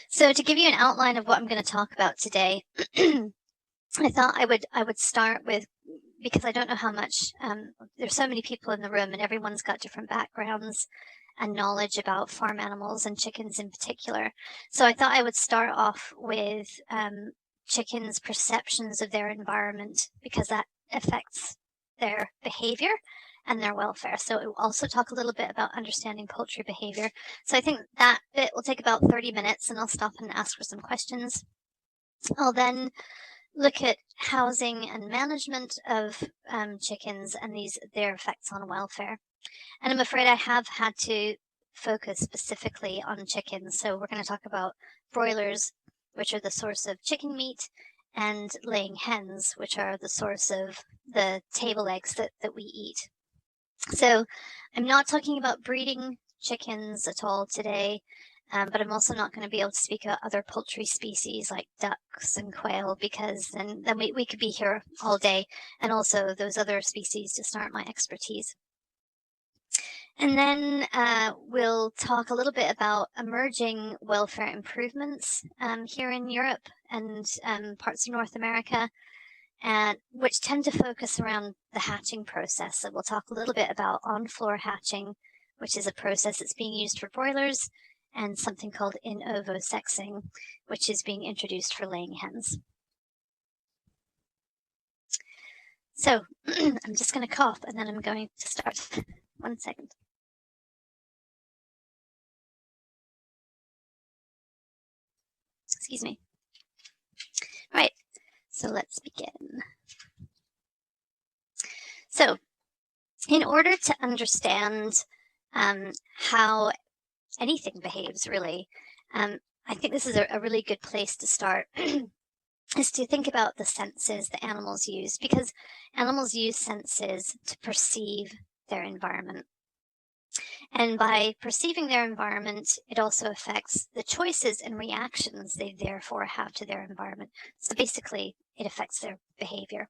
So to give you an outline of what I'm going to talk about today, I thought I would start with, because I don't know how much, there's so many people in the room and everyone's got different backgrounds and knowledge about farm animals and chickens in particular. So I thought I would start off with chickens' perceptions of their environment, because that affects their behavior and their welfare. So it will also talk a little bit about understanding poultry behavior. So I think that bit will take about 30 minutes, and I'll stop and ask for some questions. I'll then look at housing and management of chickens and their effects on welfare. And I'm afraid I have had to focus specifically on chickens. So we're going to talk about broilers, which are the source of chicken meat, and laying hens, which are the source of the table eggs that we eat. So I'm not talking about breeding chickens at all today, but I'm also not going to be able to speak about other poultry species like ducks and quail, because then we could be here all day, and also those other species just aren't my expertise. And then we'll talk a little bit about emerging welfare improvements here in Europe and parts of North America, which tend to focus around the hatching process. So we'll talk a little bit about on-floor hatching, which is a process that's being used for broilers, and something called in ovo sexing, which is being introduced for laying hens. So I'm just going to cough, and then I'm going to start. 1 second. Excuse me. Right, so let's begin. So in order to understand how anything behaves, really, I think this is a really good place to start, is to think about the senses that animals use, because animals use senses to perceive their environment. And by perceiving their environment, it also affects the choices and reactions they therefore have to their environment. So basically, it affects their behavior.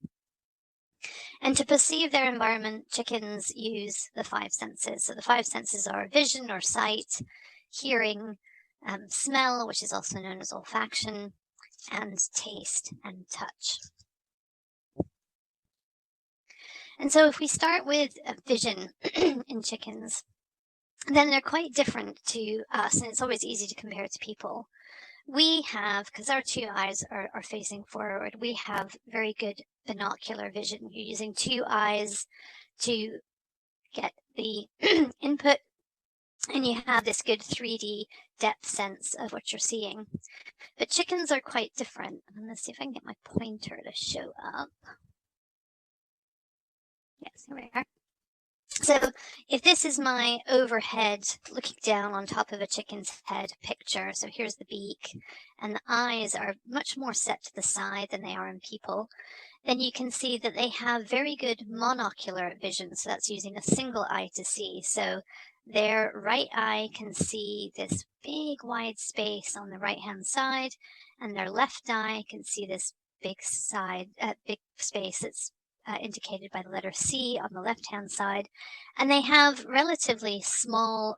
And to perceive their environment, chickens use the 5 senses. So the 5 senses are vision or sight, hearing, smell, which is also known as olfaction, and taste and touch. And so if we start with vision in chickens, then they're quite different to us, and it's always easy to compare to people. We have, because our 2 eyes are facing forward, we have very good binocular vision. You're using 2 eyes to get the input, and you have this good 3D depth sense of what you're seeing. But chickens are quite different. Let's see if I can get my pointer to show up. Yes, here we are. So if this is my overhead looking down on top of a chicken's head picture, so here's the beak, and the eyes are much more set to the side than they are in people, then you can see that they have very good monocular vision. So that's using a single eye to see. So their right eye can see this big wide space on the right-hand side, and their left eye can see this big space that's indicated by the letter C on the left-hand side. And they have relatively small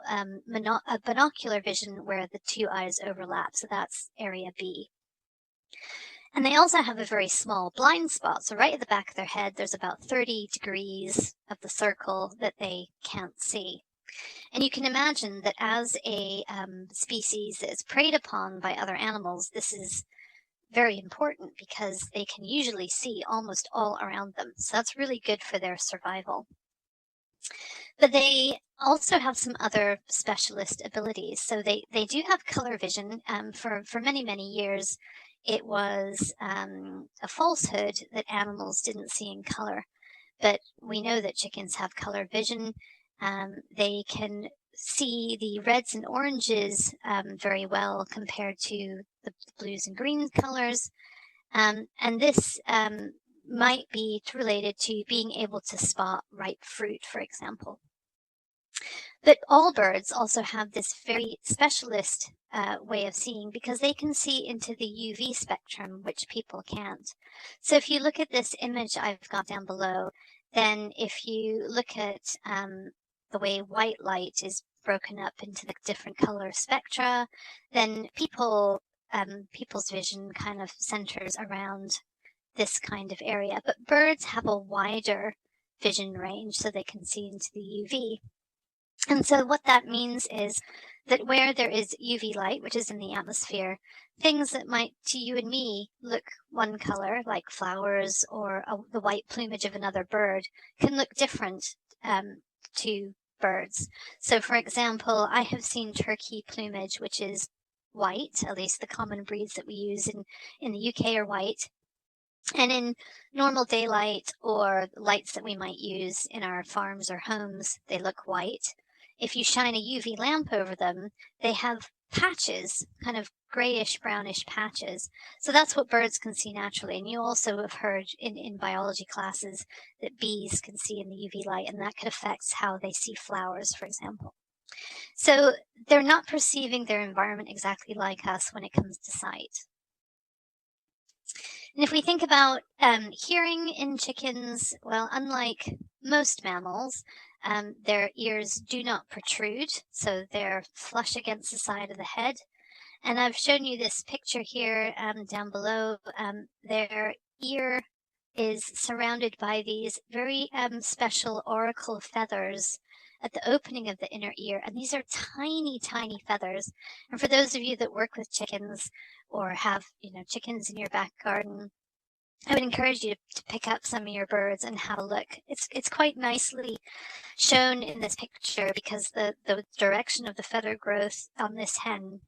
binocular vision where the 2 eyes overlap. So that's area B. And they also have a very small blind spot. So right at the back of their head, there's about 30 degrees of the circle that they can't see. And you can imagine that as a species that is preyed upon by other animals, this is very important, because they can usually see almost all around them. So that's really good for their survival. But they also have some other specialist abilities. So they do have color vision. For many, many years, it was a falsehood that animals didn't see in color. But we know that chickens have color vision. They can see the reds and oranges very well compared to the blues and green colors. And this might be related to being able to spot ripe fruit, for example. But all birds also have this very specialist way of seeing, because they can see into the UV spectrum, which people can't. So if you look at this image I've got down below, then if you look at the way white light is broken up into the different color spectra, then people people's vision kind of centers around this kind of area, but birds have a wider vision range so they can see into the UV. And so what that means is that where there is UV light, which is in the atmosphere, things that might to you and me look one color, like flowers or the white plumage of another bird, can look different to birds. So for example, I have seen turkey plumage, which is white, at least the common breeds that we use in the UK are white. And in normal daylight or lights that we might use in our farms or homes, they look white. If you shine a UV lamp over them, they have patches, kind of grayish, brownish patches. So that's what birds can see naturally. And you also have heard in biology classes that bees can see in the UV light, and that could affect how they see flowers, for example. So they're not perceiving their environment exactly like us when it comes to sight. And if we think about hearing in chickens, well, unlike most mammals, their ears do not protrude, so they're flush against the side of the head. And I've shown you this picture here down below. Their ear is surrounded by these very special auricle feathers at the opening of the inner ear. And these are tiny, tiny feathers. And for those of you that work with chickens or have, chickens in your back garden, I would encourage you to pick up some of your birds and have a look. It's quite nicely shown in this picture because the direction of the feather growth on this hen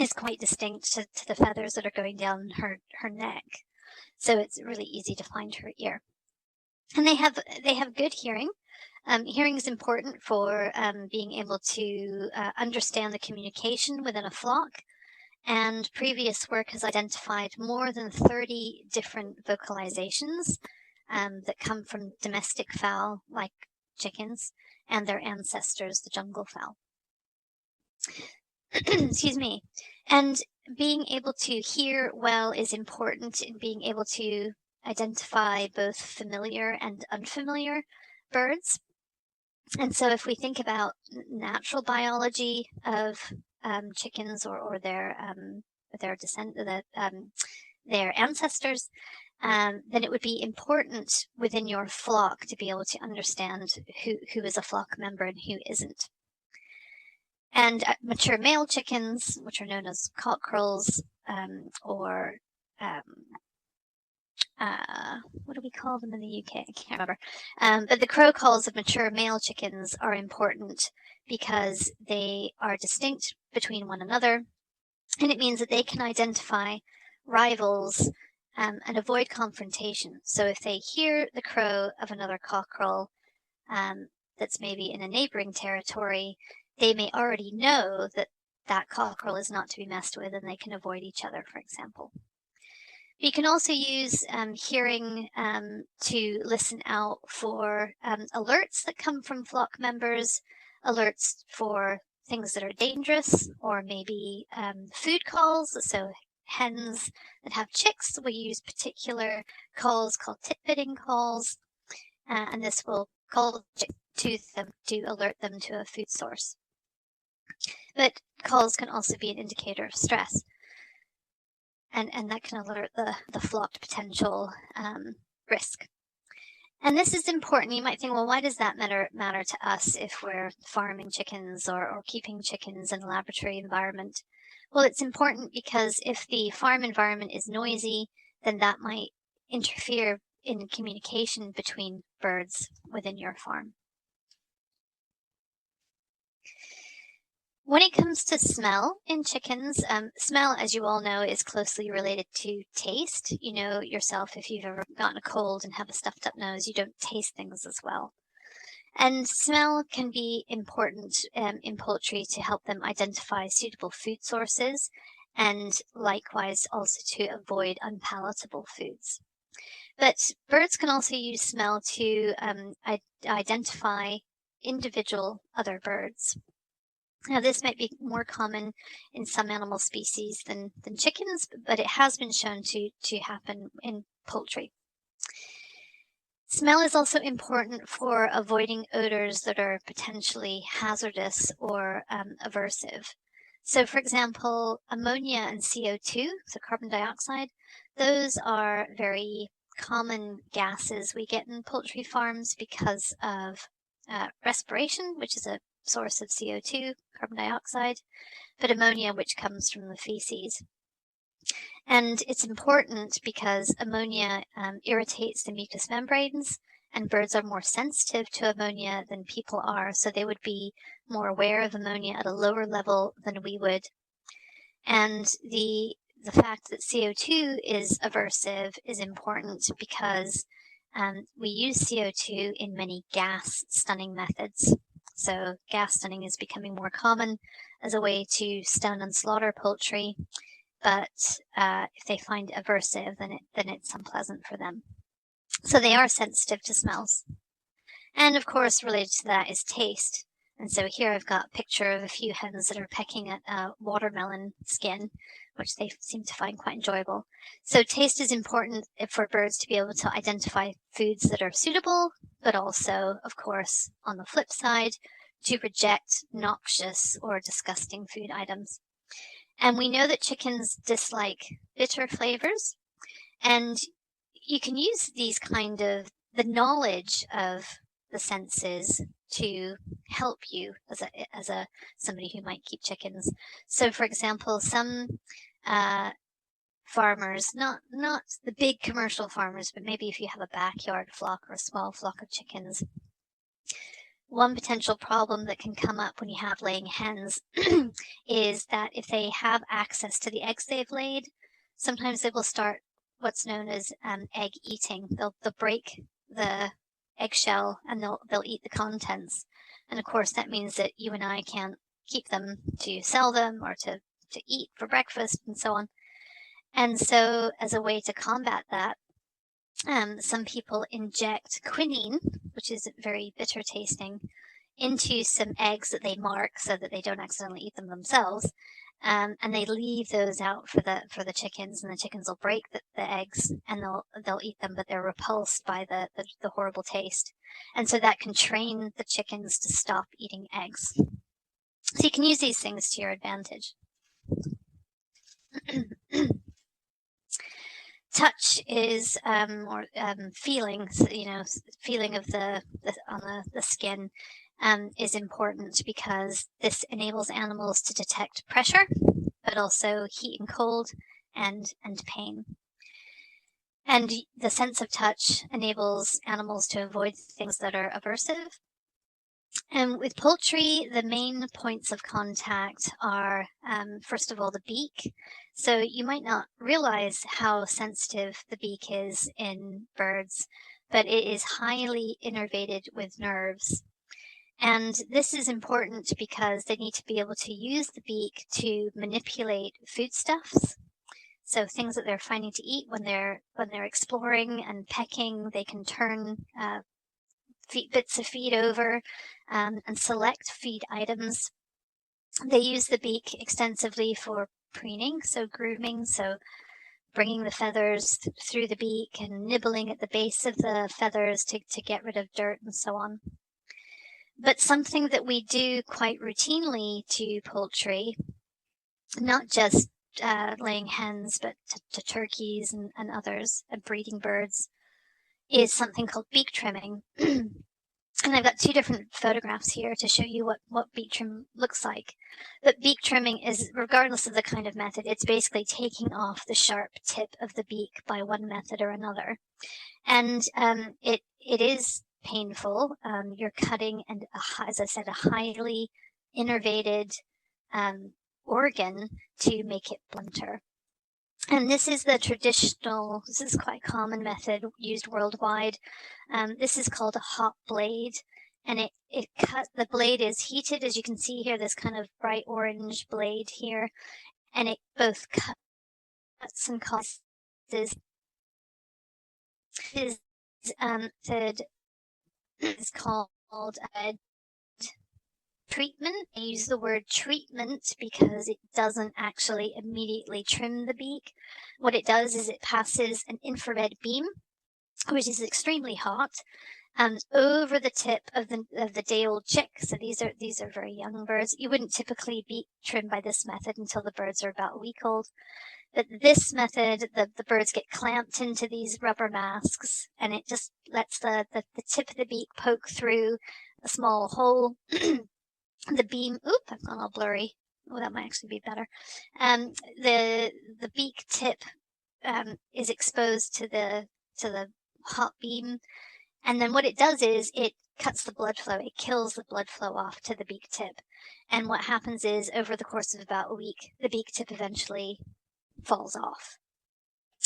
is quite distinct to the feathers that are going down her neck. So it's really easy to find her ear. And they have good hearing. Hearing is important for being able to understand the communication within a flock. And previous work has identified more than 30 different vocalizations that come from domestic fowl like chickens and their ancestors, the jungle fowl. Excuse me. And being able to hear well is important in being able to identify both familiar and unfamiliar birds. And so if we think about natural biology of chickens or their ancestors, then it would be important within your flock to be able to understand who is a flock member and who isn't. And mature male chickens, which are known as cockerels, or what do we call them in the UK? I can't remember. But the crow calls of mature male chickens are important because they are distinct between one another. And it means that they can identify rivals and avoid confrontation. So if they hear the crow of another cockerel that's maybe in a neighboring territory, they may already know that that cockerel is not to be messed with and they can avoid each other, for example. You can also use hearing to listen out for alerts that come from flock members, alerts for things that are dangerous, or maybe food calls. So hens that have chicks will use particular calls called tit-bitting calls, and this will call to them to alert them to a food source. But calls can also be an indicator of stress. And that can alert the flock to potential risk. And this is important. You might think, well, why does that matter to us if we're farming chickens or keeping chickens in a laboratory environment? Well, it's important because if the farm environment is noisy, then that might interfere in communication between birds within your farm. When it comes to smell in chickens, smell, as you all know, is closely related to taste. You know yourself, if you've ever gotten a cold and have a stuffed up nose, you don't taste things as well. And smell can be important in poultry to help them identify suitable food sources and likewise also to avoid unpalatable foods. But birds can also use smell to identify individual other birds. Now, this might be more common in some animal species than chickens, but it has been shown to happen in poultry. Smell is also important for avoiding odors that are potentially hazardous or aversive. So for example, ammonia and CO2, so carbon dioxide, those are very common gases we get in poultry farms because of respiration, which is a source of CO2, carbon dioxide, but ammonia, which comes from the feces. And it's important because ammonia irritates the mucous membranes, and birds are more sensitive to ammonia than people are, so they would be more aware of ammonia at a lower level than we would. And the fact that CO2 is aversive is important because we use CO2 in many gas stunning methods. So gas stunning is becoming more common as a way to stun and slaughter poultry, but if they find it aversive, then it's unpleasant for them. So they are sensitive to smells. And of course, related to that is taste. And so here I've got a picture of a few hens that are pecking at a watermelon skin, which they seem to find quite enjoyable. So taste is important for birds to be able to identify foods that are suitable, but also, of course, on the flip side, to reject noxious or disgusting food items. And we know that chickens dislike bitter flavors, and you can use these kind of the knowledge of the senses to help you as a somebody who might keep chickens. So, for example, some farmers, not the big commercial farmers, but maybe if you have a backyard flock or a small flock of chickens, one potential problem that can come up when you have laying hens is that if they have access to the eggs they've laid, sometimes they will start what's known as egg eating. They'll break the eggshell and they'll eat the contents. And of course, that means that you and I can't keep them to sell them or to eat for breakfast and so on. And so as a way to combat that, some people inject quinine, which is very bitter tasting, into some eggs that they mark so that they don't accidentally eat them themselves. And they leave those out for the chickens, and the chickens will break the eggs and they'll eat them, but they're repulsed by the horrible taste. And so that can train the chickens to stop eating eggs. So you can use these things to your advantage. Touch is feeling, feeling of the on the skin is important because this enables animals to detect pressure, but also heat and cold and pain. And the sense of touch enables animals to avoid things that are aversive. And with poultry, the main points of contact are, first of all, the beak. So you might not realize how sensitive the beak is in birds, but it is highly innervated with nerves. And this is important because they need to be able to use the beak to manipulate foodstuffs. So things that they're finding to eat when they're exploring and pecking, they can turn bits of feed over and select feed items. They use the beak extensively for preening, so grooming, so bringing the feathers through the beak and nibbling at the base of the feathers to get rid of dirt and so on. But something that we do quite routinely to poultry, not just laying hens, but to turkeys and others, and breeding birds, is something called beak trimming. And I've got two different photographs here to show you what beak trim looks like. But beak trimming is, regardless of the kind of method, it's basically taking off the sharp tip of the beak by one method or another. And it is painful. You're cutting, and as I said, a highly innervated organ to make it blunter. And this is the traditional, this is quite common method used worldwide. This is called a hot blade, and the blade is heated, as you can see here, this kind of bright orange blade here, and it both cuts and causes method is called treatment. I use the word treatment because it doesn't actually immediately trim the beak. What it does is it passes an infrared beam, which is extremely hot, over the tip of the day-old chick. So these are very young birds. You wouldn't typically beak trim by this method until the birds are about a week old. But this method, the birds get clamped into these rubber masks, and it just lets the tip of the beak poke through a small hole. The beam, I've gone all blurry. Oh, that might actually be better. The beak tip is exposed to the hot beam, and then what it does is it cuts the blood flow. It kills the blood flow off to the beak tip, and what happens is over the course of about a week, the beak tip eventually falls off.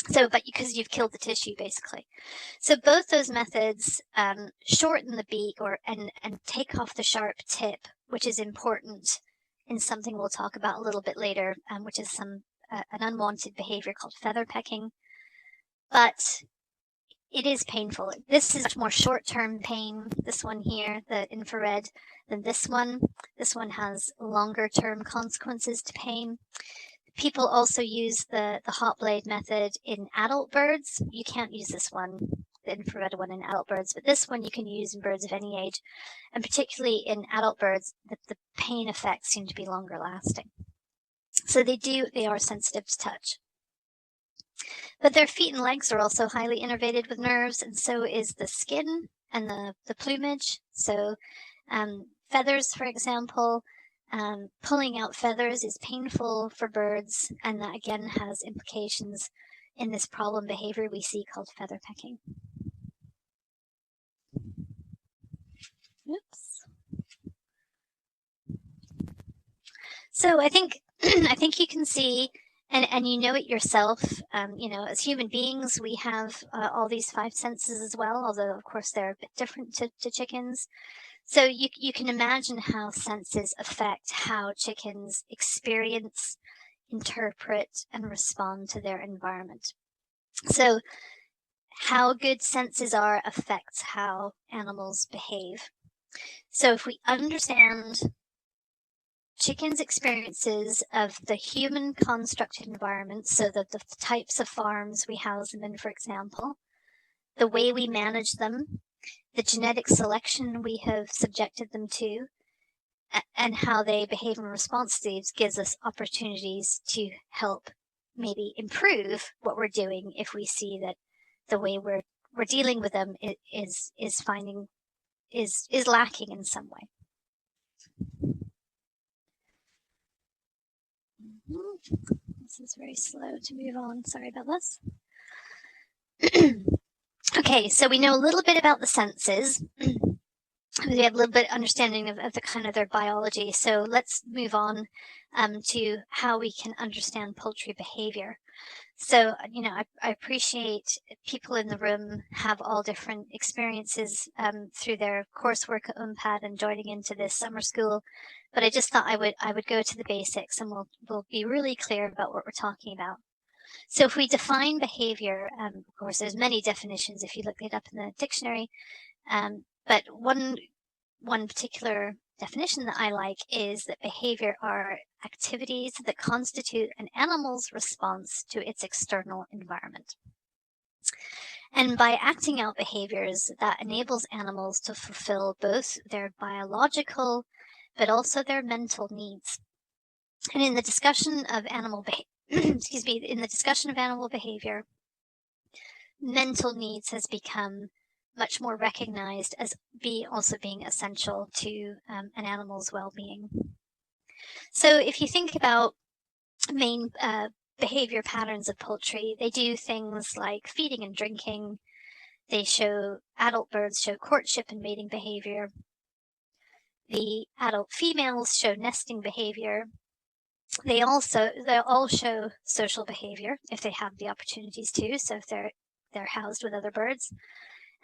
So, but because you've killed the tissue, basically. So both those methods shorten the beak and take off the sharp tip, which is important in something we'll talk about a little bit later, which is an unwanted behavior called feather pecking. But it is painful. This is much more short-term pain, this one here, the infrared, than this one. This one has longer-term consequences to pain. People also use the hot blade method in adult birds. You can't use this one, the infrared one, in adult birds, but this one you can use in birds of any age. And particularly in adult birds, the pain effects seem to be longer lasting. So they are sensitive to touch. But their feet and legs are also highly innervated with nerves, and so is the skin and the plumage. So feathers, for example, pulling out feathers is painful for birds, and that again has implications in this problem behavior we see called feather pecking. Oops. So I think you can see, and you know it yourself. As human beings, we have all these five senses as well, although of course they're a bit different to chickens. So you can imagine how senses affect how chickens experience, interpret, and respond to their environment. So how good senses are affects how animals behave. So if we understand chickens' experiences of the human constructed environment, so that the types of farms we house them in, for example, the way we manage them, the genetic selection we have subjected them to, and how they behave in response to these, gives us opportunities to help maybe improve what we're doing if we see that the way we're dealing with them is lacking in some way. This is very slow to move on. Sorry about this. Okay, so we know a little bit about the senses. We have a little bit understanding of the kind of their biology. So let's move on to how we can understand poultry behavior. So, I appreciate people in the room have all different experiences through their coursework at UMPAD and joining into this summer school. But I just thought I would go to the basics, and we'll be really clear about what we're talking about. So if we define behavior, of course, there's many definitions if you look it up in the dictionary. But one particular definition that I like is that behavior are activities that constitute an animal's response to its external environment. And by acting out behaviors, that enables animals to fulfill both their biological but also their mental needs. And in the discussion of animal behavior, mental needs has become much more recognized as also being essential to an animal's well-being. So if you think about main behavior patterns of poultry, they do things like feeding and drinking. Adult birds show courtship and mating behavior. The adult females show nesting behavior. They all show social behavior if they have the opportunities to. So if they're housed with other birds.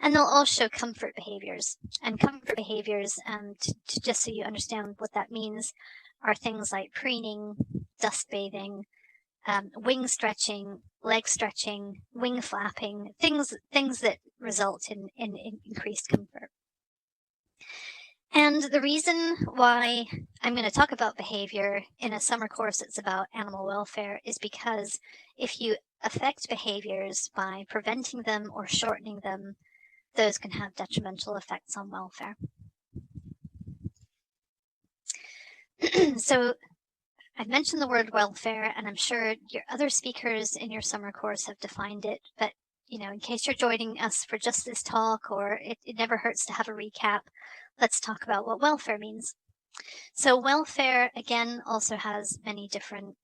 And they'll all show comfort behaviors. And comfort behaviors, just so you understand what that means, are things like preening, dust bathing, wing stretching, leg stretching, wing flapping, things that result in increased comfort. And the reason why I'm going to talk about behavior in a summer course that's about animal welfare is because if you affect behaviors by preventing them or shortening them, those can have detrimental effects on welfare. So I've mentioned the word welfare, and I'm sure your other speakers in your summer course have defined it, but in case you're joining us for just this talk, or it never hurts to have a recap, let's talk about what welfare means. So welfare, again, also has many different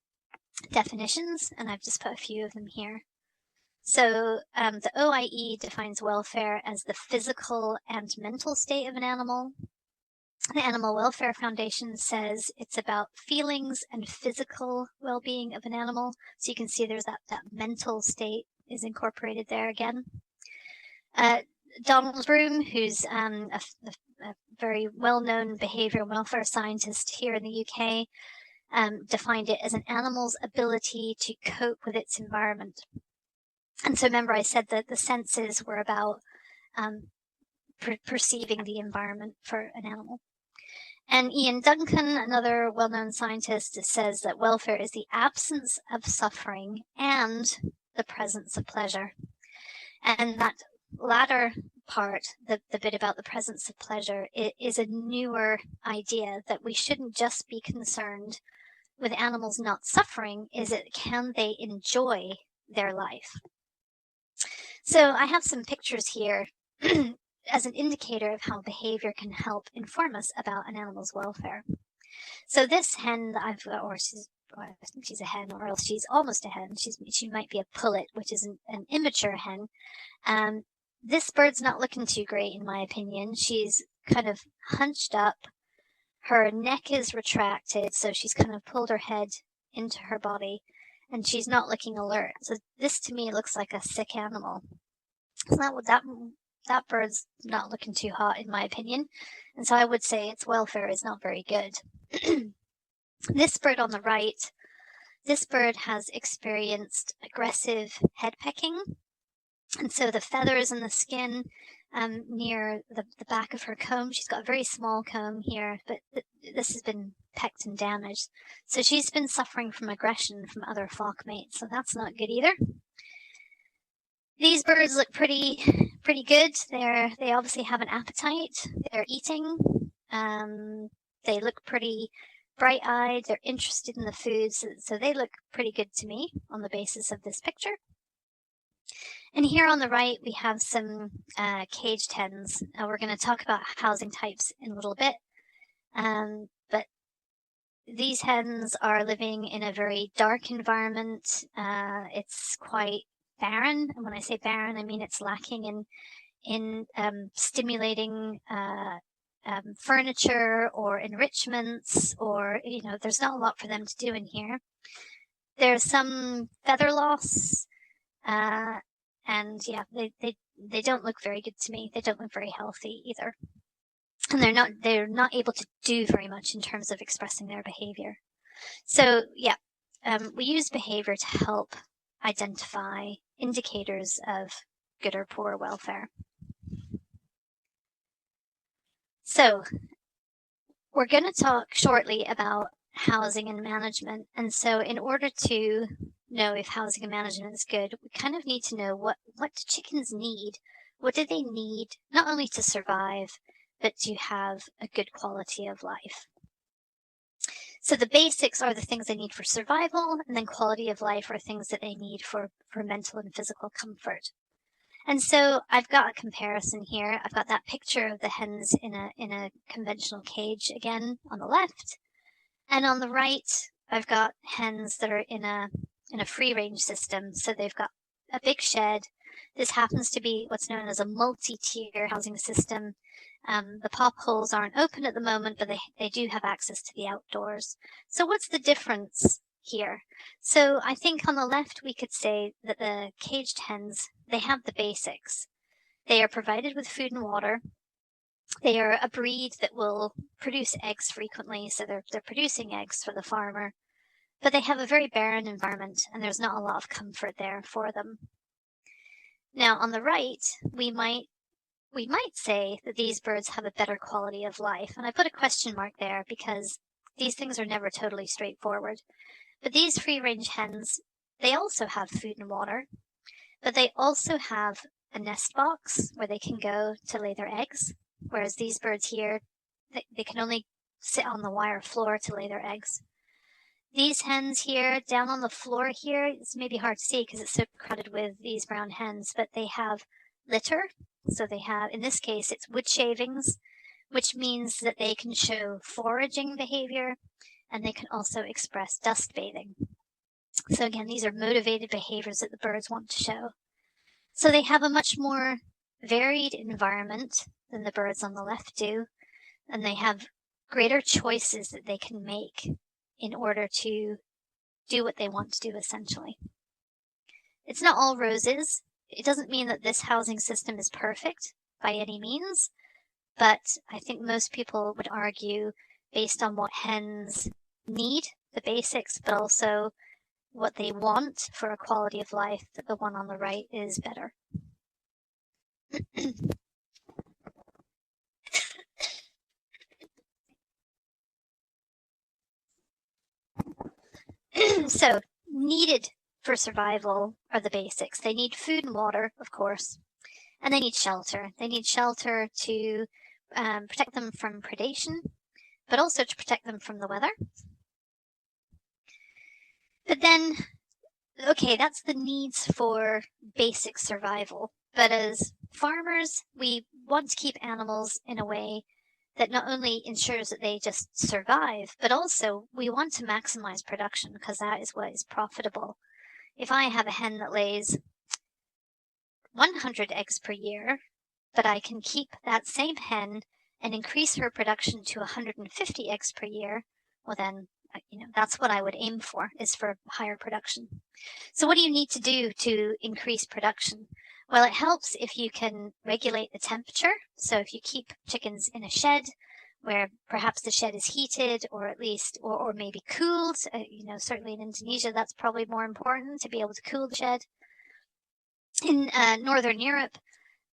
definitions, and I've just put a few of them here. So the OIE defines welfare as the physical and mental state of an animal. The Animal Welfare Foundation says it's about feelings and physical well-being of an animal. So you can see there's that mental state is incorporated there again. Donald Broom, who's a very well-known behavioral welfare scientist here in the UK, defined it as an animal's ability to cope with its environment. And so remember I said that the senses were about perceiving the environment for an animal. And Ian Duncan, another well-known scientist, says that welfare is the absence of suffering and the presence of pleasure. And that latter part, the bit about the presence of pleasure, is a newer idea, that we shouldn't just be concerned with animals not suffering, can they enjoy their life? So I have some pictures here as an indicator of how behavior can help inform us about an animal's welfare. So this hen that I've got, I think she's a hen, or else she's almost a hen. She might be a pullet, which is an immature hen. This bird's not looking too great, in my opinion. She's kind of hunched up. Her neck is retracted, so she's kind of pulled her head into her body, and she's not looking alert. So this, to me, looks like a sick animal. So that bird's not looking too hot, in my opinion. And so I would say its welfare is not very good. This bird on the right, this bird has experienced aggressive head pecking. And so the feathers and the skin near the back of her comb, she's got a very small comb here, but this has been pecked and damaged. So she's been suffering from aggression from other flock mates, so that's not good either. These birds look pretty good. They obviously have an appetite. They're eating. They look pretty bright-eyed. They're interested in the food, so they look pretty good to me on the basis of this picture. And here on the right, we have some caged hens. We're going to talk about housing types in a little bit. But these hens are living in a very dark environment. It's quite barren. And when I say barren, I mean it's lacking in stimulating furniture or enrichments, or, there's not a lot for them to do in here. There's some feather loss. And yeah, they don't look very good to me. They don't look very healthy either. And they're not able to do very much in terms of expressing their behavior. So yeah, we use behavior to help identify indicators of good or poor welfare. So we're going to talk shortly about housing and management. And so in order to know if housing and management is good, we kind of need to know what do chickens need? What do they need, not only to survive, but to have a good quality of life? So the basics are the things they need for survival, and then quality of life are things that they need for mental and physical comfort. And so I've got a comparison here. I've got that picture of the hens in a conventional cage again on the left. And on the right, I've got hens that are in a free range system. So they've got a big shed. This happens to be what's known as a multi-tier housing system. The pop holes aren't open at the moment, but they do have access to the outdoors. So what's the difference here? So I think on the left, we could say that the caged hens, they have the basics. They are provided with food and water. They are a breed that will produce eggs frequently, so they're producing eggs for the farmer. But they have a very barren environment, and there's not a lot of comfort there for them. Now, on the right, we might say that these birds have a better quality of life. And I put a question mark there because these things are never totally straightforward. But these free-range hens, they also have food and water, but they also have a nest box where they can go to lay their eggs, whereas these birds here, they can only sit on the wire floor to lay their eggs. These hens here, down on the floor here, it's maybe hard to see because it's so crowded with these brown hens, but they have litter. So they have, in this case, it's wood shavings, which means that they can show foraging behavior, and they can also express dust bathing. So again, these are motivated behaviors that the birds want to show. So they have a much more varied environment than the birds on the left do, and they have greater choices that they can make in order to do what they want to do, essentially. It's not all roses. It doesn't mean that this housing system is perfect by any means, but I think most people would argue, based on what hens need, the basics, but also what they want for a quality of life, that the one on the right is better. So, needed for survival are the basics. They need food and water, of course, and they need shelter. They need shelter to protect them from predation, but also to protect them from the weather. But then, okay, that's the needs for basic survival. But as farmers, we want to keep animals in a way that not only ensures that they just survive, but also we want to maximize production because that is what is profitable. If I have a hen that lays 100 eggs per year, but I can keep that same hen and increase her production to 150 eggs per year, well then, that's what I would aim for, is for higher production. So what do you need to do to increase production? Well, it helps if you can regulate the temperature. So if you keep chickens in a shed where perhaps the shed is heated or at least, or maybe cooled, certainly in Indonesia, that's probably more important to be able to cool the shed. In Northern Europe,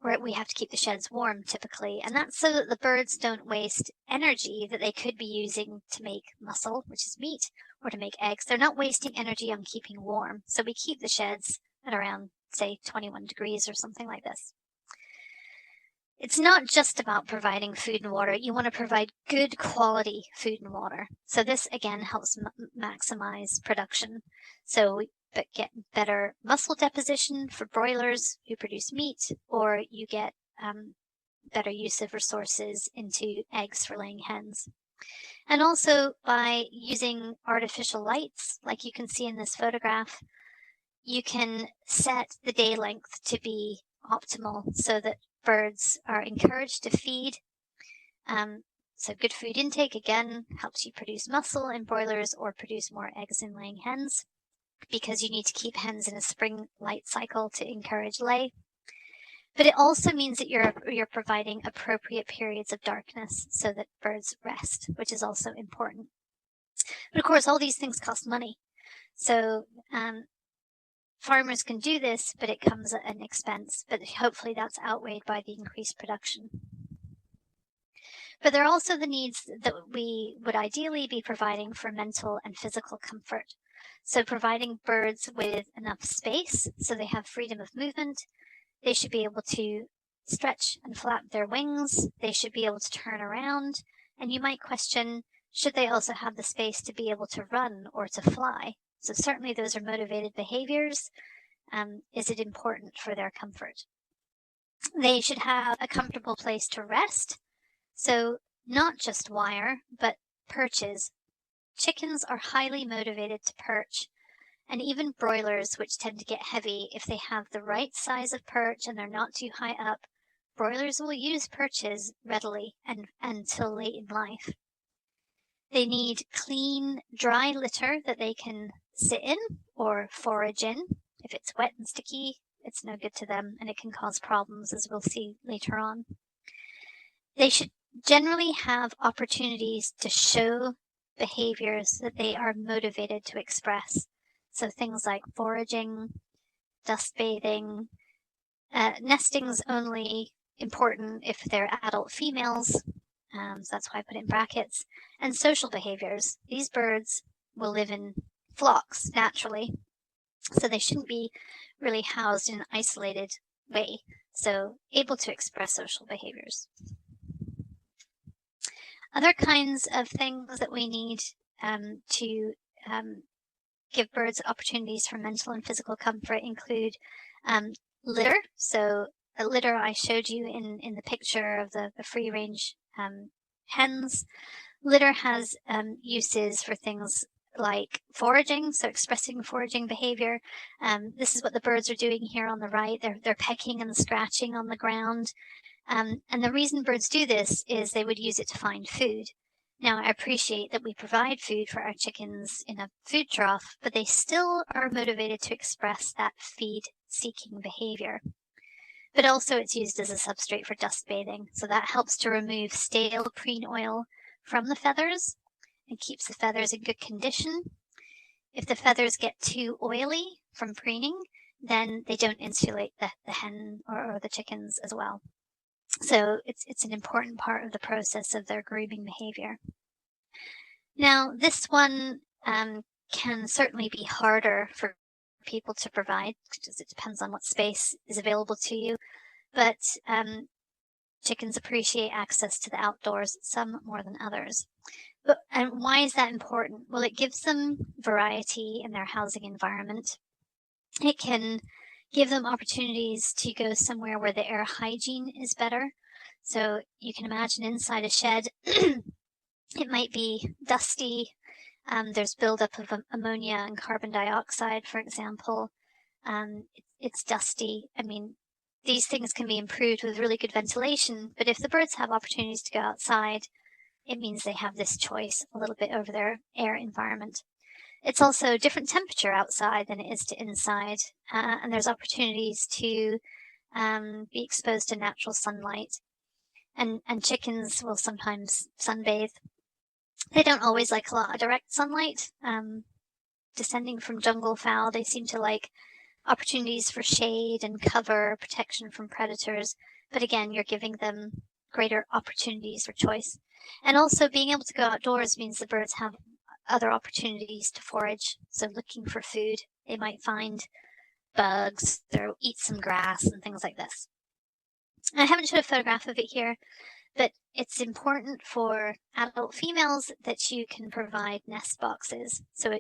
where we have to keep the sheds warm typically, and that's so that the birds don't waste energy that they could be using to make muscle, which is meat, or to make eggs. They're not wasting energy on keeping warm. So we keep the sheds at around, say, 21 degrees or something like this. It's not just about providing food and water. You want to provide good quality food and water. So this, again, helps maximize production. So but get better muscle deposition for broilers who produce meat, or you get better use of resources into eggs for laying hens. And also by using artificial lights, like you can see in this photograph, you can set the day length to be optimal so that birds are encouraged to feed. So good food intake, again, helps you produce muscle in broilers or produce more eggs in laying hens, because you need to keep hens in a spring light cycle to encourage lay. But it also means that you're providing appropriate periods of darkness so that birds rest, which is also important. But of course, all these things cost money. So farmers can do this, but it comes at an expense. But hopefully that's outweighed by the increased production. But there are also the needs that we would ideally be providing for mental and physical comfort. So providing birds with enough space so they have freedom of movement. They should be able to stretch and flap their wings. They should be able to turn around. And you might question, should they also have the space to be able to run or to fly? So certainly those are motivated behaviors. Is it important for their comfort? They should have a comfortable place to rest. So not just wire, but perches. Chickens are highly motivated to perch, and even broilers, which tend to get heavy, if they have the right size of perch and they're not too high up, broilers will use perches readily and until late in life. They need clean, dry litter that they can sit in or forage in. If it's wet and sticky, it's no good to them, and it can cause problems, as we'll see later on. They should generally have opportunities to show behaviors that they are motivated to express. So things like foraging, dust bathing, nesting's only important if they're adult females, so that's why I put it in brackets, and social behaviors. These birds will live in flocks naturally, so they shouldn't be really housed in an isolated way. so able to express social behaviors. Other kinds of things that we need to give birds opportunities for mental and physical comfort include litter. So a litter I showed you in the picture of the free-range hens. Litter has uses for things like foraging, so expressing foraging behavior. This is what the birds are doing here on the right. They're pecking and scratching on the ground. And the reason birds do this is they would use it to find food. Now, I appreciate that we provide food for our chickens in a food trough, but they still are motivated to express that feed-seeking behavior. But also it's used as a substrate for dust bathing, so that helps to remove stale preen oil from the feathers and keeps the feathers in good condition. If the feathers get too oily from preening, then they don't insulate the hen or the chickens as well. So it's an important part of the process of their grooming behavior. Now, this one can certainly be harder for people to provide because it depends on what space is available to you. But chickens appreciate access to the outdoors, some more than others. And why is that important? Well, it gives them variety in their housing environment. It can give them opportunities to go somewhere where the air hygiene is better. So you can imagine inside a shed, it might be dusty. There's buildup of ammonia and carbon dioxide, for example. It's dusty. I mean, these things can be improved with really good ventilation, but if the birds have opportunities to go outside, it means they have this choice a little bit over their air environment. It's also different temperature outside than it is to inside, and there's opportunities to be exposed to natural sunlight. And chickens will sometimes sunbathe. They don't always like a lot of direct sunlight. Descending from jungle fowl, they seem to like opportunities for shade and cover, protection from predators. But again, you're giving them greater opportunities for choice. And also being able to go outdoors means the birds have other opportunities to forage. So looking for food, they might find bugs or eat some grass and things like this. I haven't showed a photograph of it here, but it's important for adult females that you can provide nest boxes. So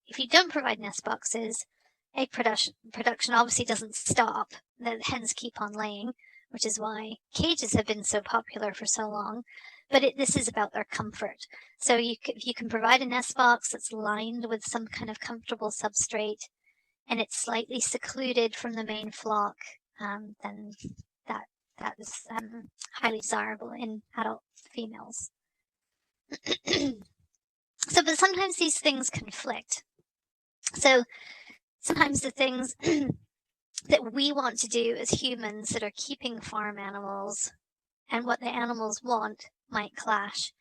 if you don't provide nest boxes, egg production obviously doesn't stop. The hens keep on laying, which is why cages have been so popular for so long. But this is about their comfort. So if you can provide a nest box that's lined with some kind of comfortable substrate, and it's slightly secluded from the main flock, then that is highly desirable in adult females. But sometimes these things conflict. So sometimes the things that we want to do as humans that are keeping farm animals and what the animals want might clash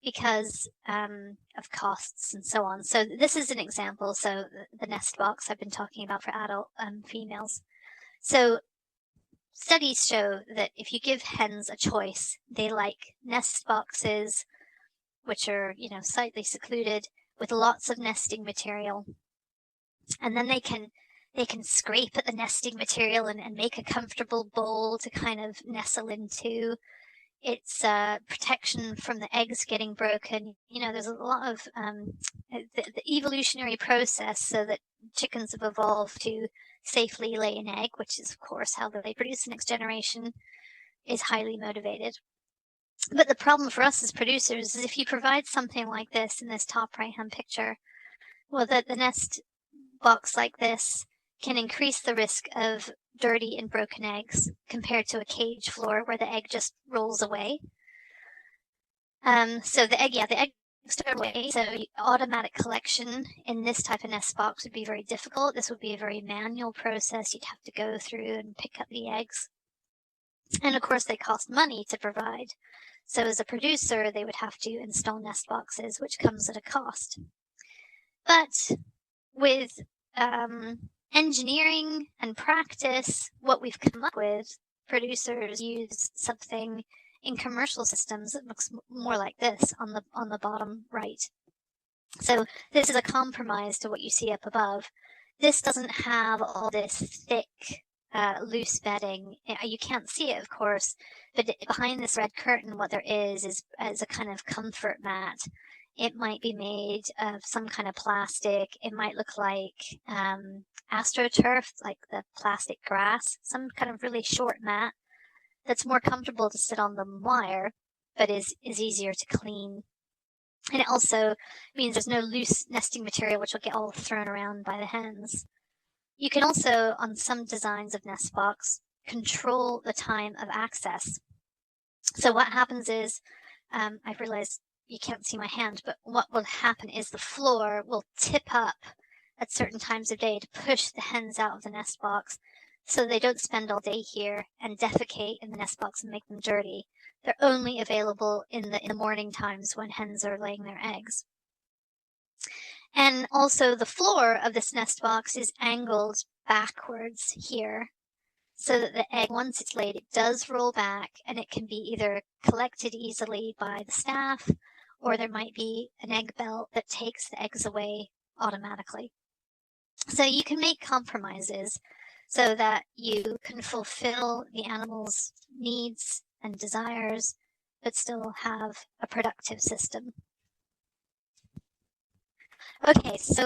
because of costs and so on. So this is an example. So the nest box I've been talking about for adult females. So studies show that if you give hens a choice, they like nest boxes, which are, slightly secluded with lots of nesting material. And then they can scrape at the nesting material and make a comfortable bowl to kind of nestle into. It's protection from the eggs getting broken. There's a lot of the evolutionary process so that chickens have evolved to safely lay an egg, which is, of course, how they produce the next generation, is highly motivated. But the problem for us as producers is if you provide something like this in this top right-hand picture, well, the nest box like this can increase the risk of dirty and broken eggs compared to a cage floor where the egg just rolls away. So the eggs start away. So automatic collection in this type of nest box would be very difficult. This would be a very manual process. You'd have to go through and pick up the eggs. And of course, they cost money to provide. So as a producer, they would have to install nest boxes, which comes at a cost. But with engineering and practice, what we've come up with, producers use something in commercial systems that looks more like this on the bottom right. So this is a compromise to what you see up above. This doesn't have all this thick loose bedding. You can't see it, of course, but behind this red curtain, what there is a kind of comfort mat. It might be made of some kind of plastic. It might look like AstroTurf, like the plastic grass, some kind of really short mat that's more comfortable to sit on than wire, but is easier to clean. And it also means there's no loose nesting material which will get all thrown around by the hens. You can also, on some designs of nest box, control the time of access. So what happens is, I've realized you can't see my hand, but what will happen is the floor will tip up at certain times of day to push the hens out of the nest box so they don't spend all day here and defecate in the nest box and make them dirty. They're only available in the morning times when hens are laying their eggs. And also the floor of this nest box is angled backwards here so that the egg, once it's laid, it does roll back and it can be either collected easily by the staff or there might be an egg belt that takes the eggs away automatically. So you can make compromises so that you can fulfill the animal's needs and desires, but still have a productive system. Okay, so